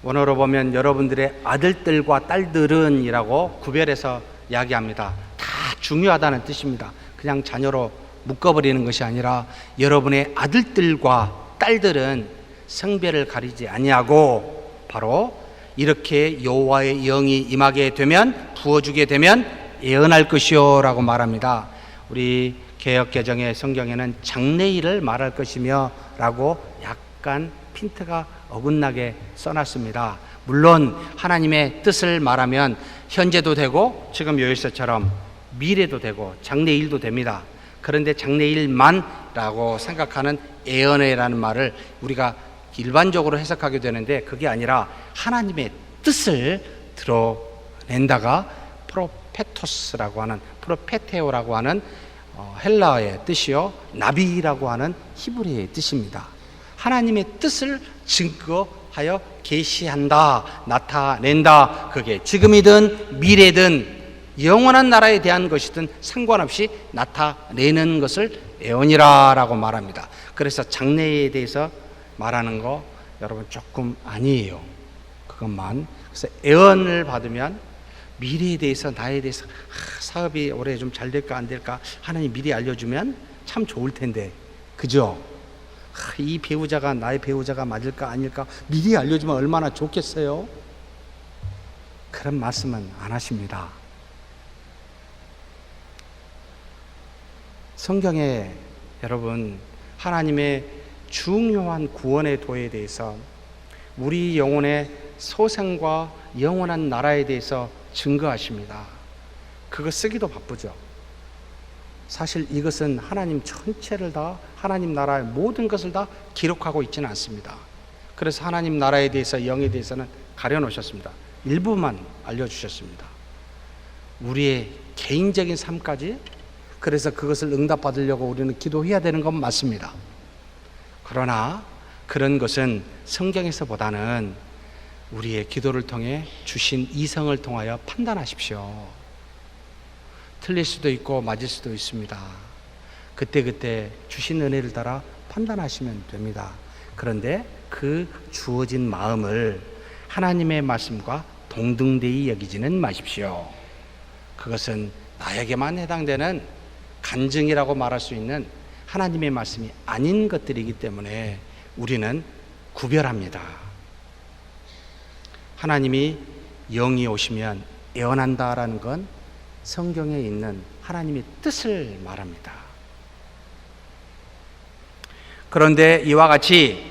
원어로 보면 여러분들의 아들들과 딸들은 이라고 구별해서 이야기합니다. 다 중요하다는 뜻입니다. 그냥 자녀로 묶어버리는 것이 아니라 여러분의 아들들과 딸들은 성별을 가리지 아니하고 바로 이렇게 여호와의 영이 임하게 되면, 부어주게 되면 예언할 것이요 라고 말합니다. 우리 개역개정의 성경에는 장래일을 말할 것이며 라고 약간 핀트가 어긋나게 써놨습니다. 물론 하나님의 뜻을 말하면 현재도 되고 지금 여기서처럼 미래도 되고 장래일도 됩니다. 그런데 장래일만라고 생각하는 에어네라는 말을 우리가 일반적으로 해석하게 되는데 그게 아니라 하나님의 뜻을 드러낸다가 프로페토스라고 하는 프로페테오라고 하는 헬라어의 뜻이요 나비라고 하는 히브리어의 뜻입니다. 하나님의 뜻을 증거하여 계시한다, 나타낸다. 그게 지금이든 미래든 영원한 나라에 대한 것이든 상관없이 나타내는 것을 에언이라고 말합니다. 그래서 장래에 대해서 말하는 거 여러분 조금 아니에요. 그것만. 그래서 에언을 받으면 미래에 대해서 나에 대해서 사업이 올해 좀 잘 될까 안 될까 하나님 미리 알려주면 참 좋을 텐데 그죠? 이 배우자가 나의 배우자가 맞을까 아닐까 미리 알려주면 얼마나 좋겠어요? 그런 말씀은 안 하십니다. 성경에 여러분 하나님의 중요한 구원의 도에 대해서 우리 영혼의 소생과 영원한 나라에 대해서 증거하십니다. 그거 쓰기도 바쁘죠. 사실 이것은 하나님 전체를 다 하나님 나라의 모든 것을 다 기록하고 있지는 않습니다. 그래서 하나님 나라에 대해서 영에 대해서는 가려놓으셨습니다. 일부만 알려주셨습니다. 우리의 개인적인 삶까지 그래서 그것을 응답받으려고 우리는 기도해야 되는 건 맞습니다. 그러나 그런 것은 성경에서보다는 우리의 기도를 통해 주신 이성을 통하여 판단하십시오. 틀릴 수도 있고 맞을 수도 있습니다. 그때그때 주신 은혜를 따라 판단하시면 됩니다. 그런데 그 주어진 마음을 하나님의 말씀과 동등되이 여기지는 마십시오. 그것은 나에게만 해당되는 간증이라고 말할 수 있는 하나님의 말씀이 아닌 것들이기 때문에 우리는 구별합니다. 하나님이 영이 오시면 애원한다라는 건 성경에 있는 하나님의 뜻을 말합니다. 그런데 이와 같이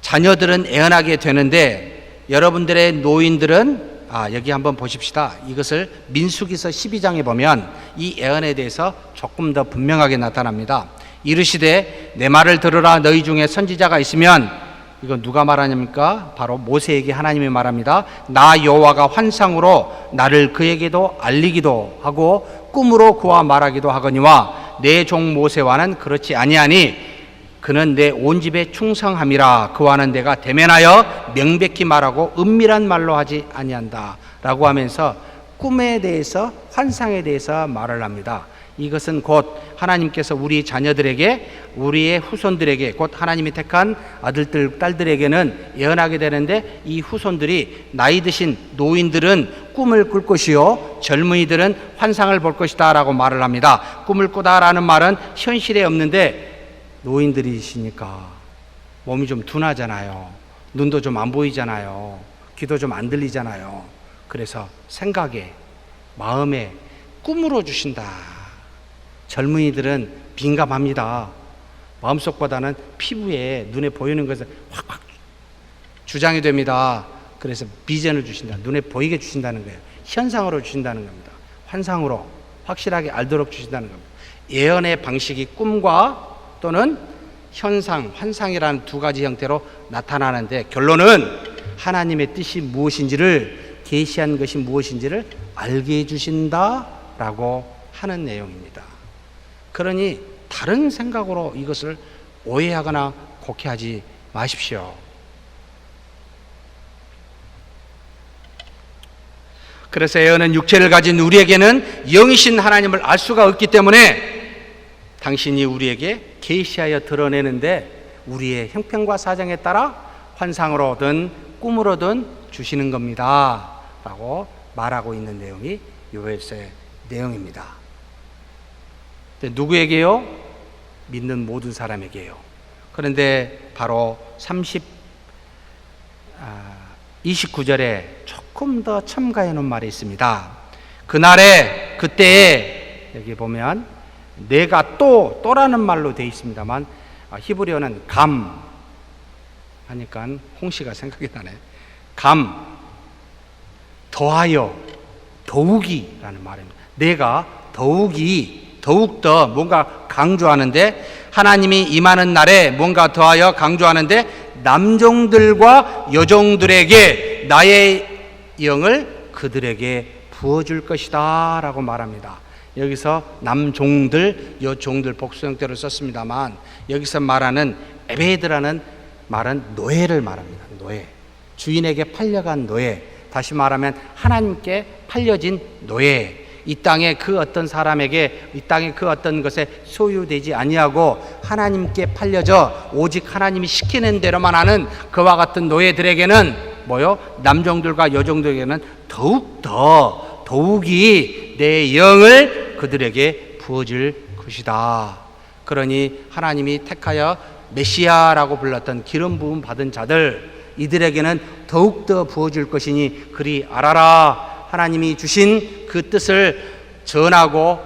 자녀들은 애원하게 되는데 여러분들의 노인들은 여기 한번 보십시다. 이것을 민수기서 12장에 보면 이 애언에 대해서 조금 더 분명하게 나타납니다. 이르시되 내 말을 들으라. 너희 중에 선지자가 있으면, 이건 누가 말하냐니까 바로 모세에게 하나님이 말합니다. 나 여호와가 환상으로 나를 그에게도 알리기도 하고 꿈으로 그와 말하기도 하거니와 내 종 모세와는 그렇지 아니하니 그는 내 온 집에 충성함이라. 그와는 내가 대면하여 명백히 말하고 은밀한 말로 하지 아니한다 라고 하면서 꿈에 대해서 환상에 대해서 말을 합니다. 이것은 곧 하나님께서 우리 자녀들에게, 우리의 후손들에게, 곧 하나님이 택한 아들들, 딸들에게는 예언하게 되는데, 이 후손들이 나이 드신 노인들은 꿈을 꿀 것이요 젊은이들은 환상을 볼 것이다 라고 말을 합니다. 꿈을 꾸다라는 말은 현실에 없는데 노인들이시니까 몸이 좀 둔하잖아요. 눈도 좀 안 보이잖아요. 귀도 좀 안 들리잖아요. 그래서 생각에, 마음에 꿈으로 주신다. 젊은이들은 민감합니다. 마음속보다는 피부에, 눈에 보이는 것을 확확 주장이 됩니다. 그래서 비전을 주신다. 눈에 보이게 주신다는 거예요. 현상으로 주신다는 겁니다. 환상으로 확실하게 알도록 주신다는 겁니다. 예언의 방식이 꿈과 또는 현상, 환상이라는 두 가지 형태로 나타나는데, 결론은 하나님의 뜻이 무엇인지를, 계시한 것이 무엇인지를 알게 해주신다라고 하는 내용입니다. 그러니 다른 생각으로 이것을 오해하거나 곡해하지 마십시오. 그래서 예언은 육체를 가진 우리에게는 영이신 하나님을 알 수가 없기 때문에 당신이 우리에게 계시하여 드러내는데 우리의 형편과 사정에 따라 환상으로든 꿈으로든 주시는 겁니다 라고 말하고 있는 내용이 요엘서의 내용입니다. 누구에게요? 믿는 모든 사람에게요. 그런데 바로 29절에 조금 더 첨가해 놓은 말이 있습니다. 그날에, 그때에, 여기 보면 내가 또라는 말로 되어 있습니다만 히브리어는 감 하니까 홍씨가 생각이 나네. 감, 더하여, 더욱이라는 말입니다. 내가 더욱이 더욱더 뭔가 강조하는데, 하나님이 임하는 날에 뭔가 더하여 강조하는데, 남종들과 여종들에게 나의 영을 그들에게 부어줄 것이다 라고 말합니다. 여기서 남종들, 여종들 복수형태로 썼습니다만, 여기서 말하는 에베드라는 말은 노예를 말합니다. 노예, 주인에게 팔려간 노예, 다시 말하면 하나님께 팔려진 노예. 이 땅에 그 어떤 사람에게, 이 땅에 그 어떤 것에 소유되지 아니하고 하나님께 팔려져 오직 하나님이 시키는 대로만 하는 그와 같은 노예들에게는 뭐요? 남종들과 여종들에게는 더욱이 내 영을 그들에게 부어줄 것이다. 그러니 하나님이 택하여 메시아라고 불렀던 기름 부음 받은 자들, 이들에게는 더욱더 부어줄 것이니 그리 알아라. 하나님이 주신 그 뜻을 전하고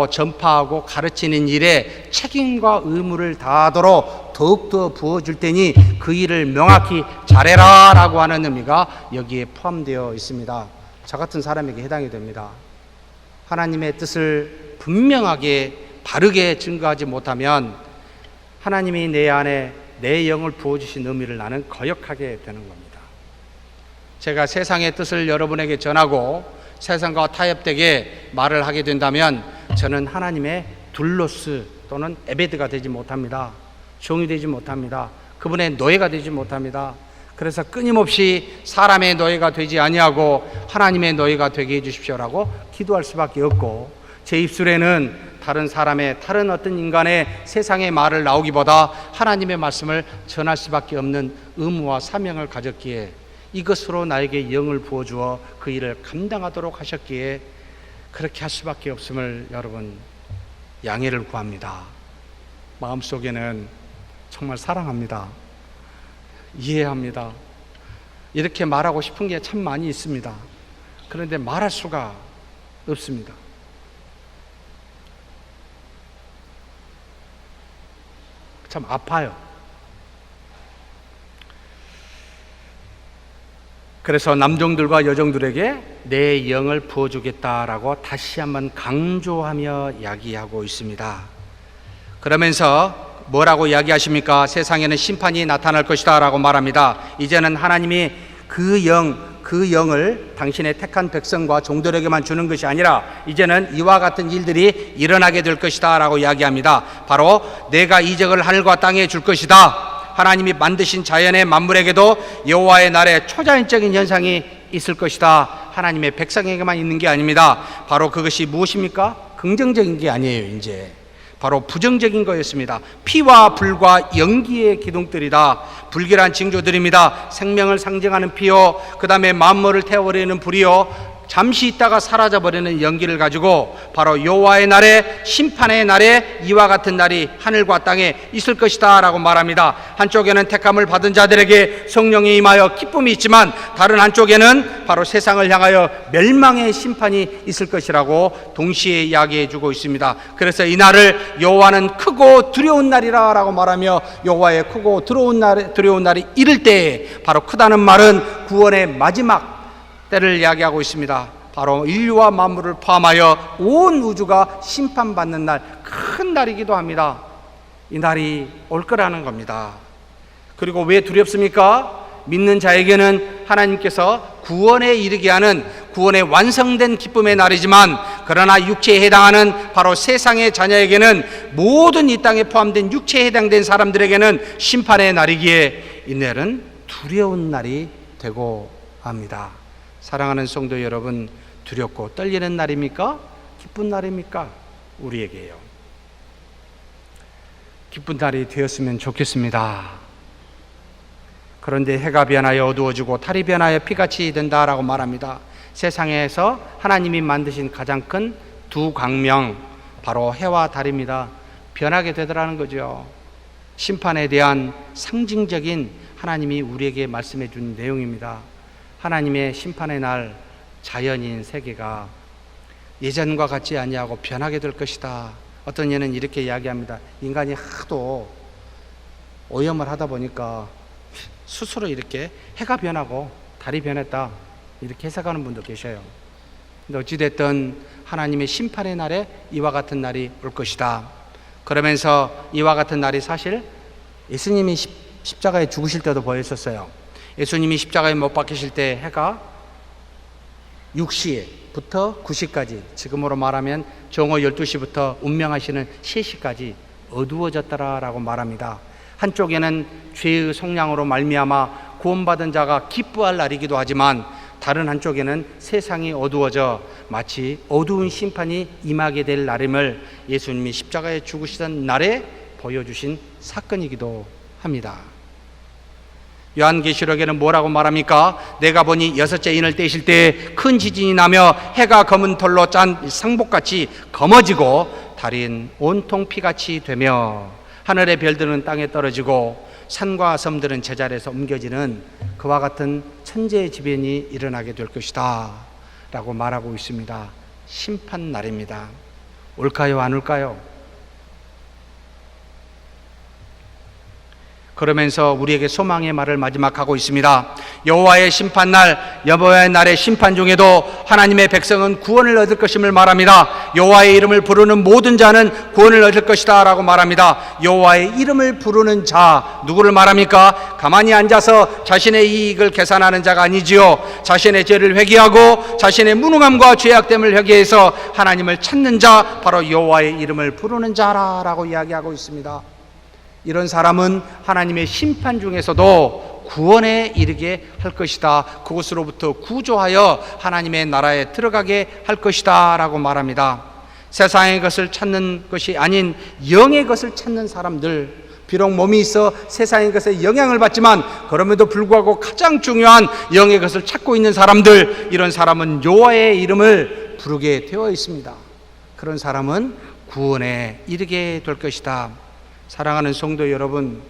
전파하고 가르치는 일에 책임과 의무를 다하도록 더욱더 부어줄 테니 그 일을 명확히 잘해라 라고 하는 의미가 여기에 포함되어 있습니다. 저 같은 사람에게 해당이 됩니다. 하나님의 뜻을 분명하게 바르게 증거하지 못하면 하나님이 내 안에 내 영을 부어주신 의미를 나는 거역하게 되는 겁니다. 제가 세상의 뜻을 여러분에게 전하고 세상과 타협되게 말을 하게 된다면 저는 하나님의 둘로스 또는 에베드가 되지 못합니다. 종이 되지 못합니다. 그분의 노예가 되지 못합니다. 그래서 끊임없이 사람의 노예가 되지 아니하고 하나님의 노예가 되게 해주십시오라고 기도할 수밖에 없고, 제 입술에는 다른 사람의, 다른 어떤 인간의 세상의 말을 나오기보다 하나님의 말씀을 전할 수밖에 없는 의무와 사명을 가졌기에, 이것으로 나에게 영을 부어주어 그 일을 감당하도록 하셨기에 그렇게 할 수밖에 없음을 여러분 양해를 구합니다. 마음속에는 정말 사랑합니다. 이해합니다. 이렇게 말하고 싶은 게 참 많이 있습니다. 그런데 말할 수가 없습니다. 참 아파요. 그래서 남종들과 여종들에게 내 영을 부어주겠다라고 다시 한번 강조하며 이야기하고 있습니다. 그러면서 뭐라고 이야기하십니까? 세상에는 심판이 나타날 것이다 라고 말합니다. 이제는 하나님이 그 영을 당신의 택한 백성과 종들에게만 주는 것이 아니라 이제는 이와 같은 일들이 일어나게 될 것이다 라고 이야기합니다. 바로 내가 이적을 하늘과 땅에 줄 것이다. 하나님이 만드신 자연의 만물에게도 여호와의 날에 초자연적인 현상이 있을 것이다. 하나님의 백성에게만 있는 게 아닙니다. 바로 그것이 무엇입니까? 긍정적인 게 아니에요. 이제 바로 부정적인 거였습니다. 피와 불과 연기의 기둥들이다. 불길한 징조들입니다. 생명을 상징하는 피요, 그 다음에 만물을 태워버리는 불이요, 잠시 있다가 사라져버리는 연기를 가지고 바로 여호와의 날에, 심판의 날에 이와 같은 날이 하늘과 땅에 있을 것이다 라고 말합니다. 한쪽에는 택함을 받은 자들에게 성령이 임하여 기쁨이 있지만 다른 한쪽에는 바로 세상을 향하여 멸망의 심판이 있을 것이라고 동시에 이야기해 주고 있습니다. 그래서 이 날을 여호와는 크고 두려운 날이라 라고 말하며, 여호와의 크고 두려운 날이 이를 때에, 바로 크다는 말은 구원의 마지막 때를 이야기하고 있습니다. 바로 인류와 만물을 포함하여 온 우주가 심판받는 날, 큰 날이기도 합니다. 이 날이 올 거라는 겁니다. 그리고 왜 두렵습니까? 믿는 자에게는 하나님께서 구원에 이르게 하는 구원의 완성된 기쁨의 날이지만, 그러나 육체에 해당하는 바로 세상의 자녀에게는, 모든 이 땅에 포함된 육체에 해당된 사람들에게는 심판의 날이기에 이 날은 두려운 날이 되고 합니다. 사랑하는 성도 여러분, 두렵고 떨리는 날입니까? 기쁜 날입니까? 우리에게요. 기쁜 날이 되었으면 좋겠습니다. 그런데 해가 변하여 어두워지고 달이 변하여 피같이 된다라고 말합니다. 세상에서 하나님이 만드신 가장 큰 두 광명, 바로 해와 달입니다. 변하게 되더라는 거죠. 심판에 대한 상징적인 하나님이 우리에게 말씀해 준 내용입니다. 하나님의 심판의 날, 자연인 세계가 예전과 같지 아니하고 변하게 될 것이다. 어떤 이는 이렇게 이야기합니다. 인간이 하도 오염을 하다 보니까 스스로 이렇게 해가 변하고 달이 변했다, 이렇게 해석하는 분도 계셔요. 근데 어찌됐든 하나님의 심판의 날에 이와 같은 날이 올 것이다. 그러면서 이와 같은 날이 사실 예수님이 십자가에 죽으실 때도 보였었어요. 예수님이 십자가에 못 박히실 때 해가 6시부터 9시까지, 지금으로 말하면 정오 12시부터 운명하시는 3시까지 어두워졌더라라고 말합니다. 한쪽에는 죄의 속량으로 말미암아 구원받은 자가 기뻐할 날이기도 하지만 다른 한쪽에는 세상이 어두워져 마치 어두운 심판이 임하게 될 날임을 예수님이 십자가에 죽으시던 날에 보여주신 사건이기도 합니다. 요한계시록에는 뭐라고 말합니까? 내가 보니 6째 인을 떼실 때 큰 지진이 나며 해가 검은 털로 짠 상복같이 검어지고 달인 온통 피같이 되며 하늘의 별들은 땅에 떨어지고 산과 섬들은 제자리에서 옮겨지는 그와 같은 천재지변이 일어나게 될 것이다 라고 말하고 있습니다. 심판 날입니다. 올까요, 안 올까요? 그러면서 우리에게 소망의 말을 마지막하고 있습니다. 여호와의 심판날, 여호와의 날의 심판 중에도 하나님의 백성은 구원을 얻을 것임을 말합니다. 여호와의 이름을 부르는 모든 자는 구원을 얻을 것이다 라고 말합니다. 여호와의 이름을 부르는 자, 누구를 말합니까? 가만히 앉아서 자신의 이익을 계산하는 자가 아니지요. 자신의 죄를 회개하고 자신의 무능함과 죄악됨을 회개해서 하나님을 찾는 자, 바로 여호와의 이름을 부르는 자라고 이야기하고 있습니다. 이런 사람은 하나님의 심판 중에서도 구원에 이르게 할 것이다. 그곳으로부터 구조하여 하나님의 나라에 들어가게 할 것이다 라고 말합니다. 세상의 것을 찾는 것이 아닌 영의 것을 찾는 사람들, 비록 몸이 있어 세상의 것에 영향을 받지만 그럼에도 불구하고 가장 중요한 영의 것을 찾고 있는 사람들, 이런 사람은 여호와의 이름을 부르게 되어 있습니다. 그런 사람은 구원에 이르게 될 것이다. 사랑하는 성도 여러분,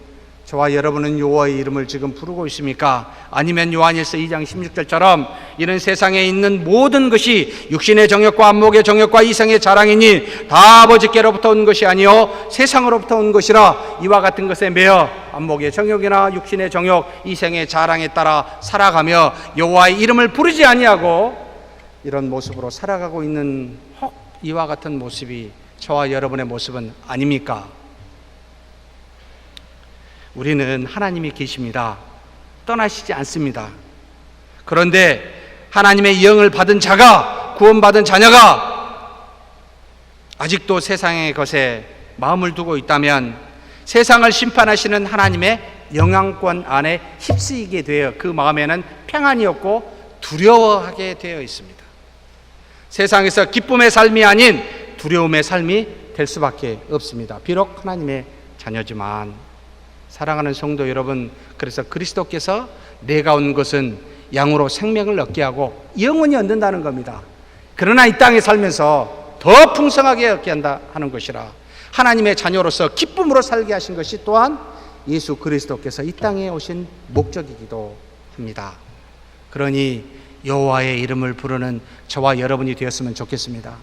저와 여러분은 여호와의 이름을 지금 부르고 있습니까? 아니면 요한일서 2장 16절처럼 이런 세상에 있는 모든 것이 육신의 정욕과 안목의 정욕과 이생의 자랑이니 다 아버지께로부터 온 것이 아니요 세상으로부터 온 것이라, 이와 같은 것에 매여 안목의 정욕이나 육신의 정욕, 이생의 자랑에 따라 살아가며 여호와의 이름을 부르지 아니하고 이런 모습으로 살아가고 있는 혹 이와 같은 모습이 저와 여러분의 모습은 아닙니까? 우리는 하나님이 계십니다. 떠나시지 않습니다. 그런데 하나님의 영을 받은 자가, 구원받은 자녀가 아직도 세상의 것에 마음을 두고 있다면 세상을 심판하시는 하나님의 영향권 안에 휩쓰이게 되어 그 마음에는 평안이 없고 두려워하게 되어 있습니다. 세상에서 기쁨의 삶이 아닌 두려움의 삶이 될 수밖에 없습니다. 비록 하나님의 자녀지만. 사랑하는 성도 여러분, 그래서 그리스도께서 내가 온 것은 양으로 생명을 얻게 하고 영원히 얻는다는 겁니다. 그러나 이 땅에 살면서 더 풍성하게 얻게 한다 하는 것이라, 하나님의 자녀로서 기쁨으로 살게 하신 것이 또한 예수 그리스도께서 이 땅에 오신 목적이기도 합니다. 그러니 여호와의 이름을 부르는 저와 여러분이 되었으면 좋겠습니다.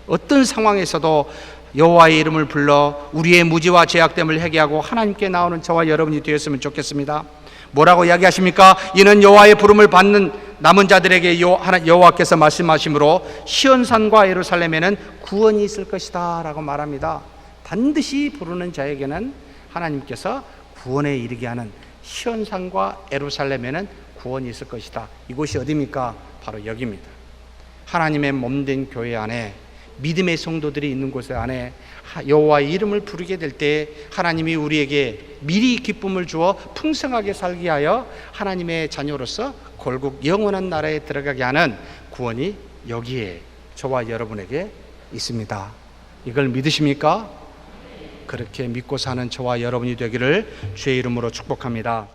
어떤 상황에서도 여호와의 이름을 불러 우리의 무지와 죄악됨을 회개하고 하나님께 나오는 저와 여러분이 되었으면 좋겠습니다. 뭐라고 이야기하십니까? 이는 여호와의 부름을 받는 남은 자들에게 여호와께서 말씀하심으로 시온산과 예루살렘에는 구원이 있을 것이다 라고 말합니다. 반드시 부르는 자에게는 하나님께서 구원에 이르게 하는 시온산과 예루살렘에는 구원이 있을 것이다. 이곳이 어디입니까? 바로 여기입니다. 하나님의 몸된 교회 안에, 믿음의 성도들이 있는 곳 안에 여호와의 이름을 부르게 될 때 하나님이 우리에게 미리 기쁨을 주어 풍성하게 살게 하여 하나님의 자녀로서 결국 영원한 나라에 들어가게 하는 구원이 여기에 저와 여러분에게 있습니다. 이걸 믿으십니까? 그렇게 믿고 사는 저와 여러분이 되기를 주의 이름으로 축복합니다.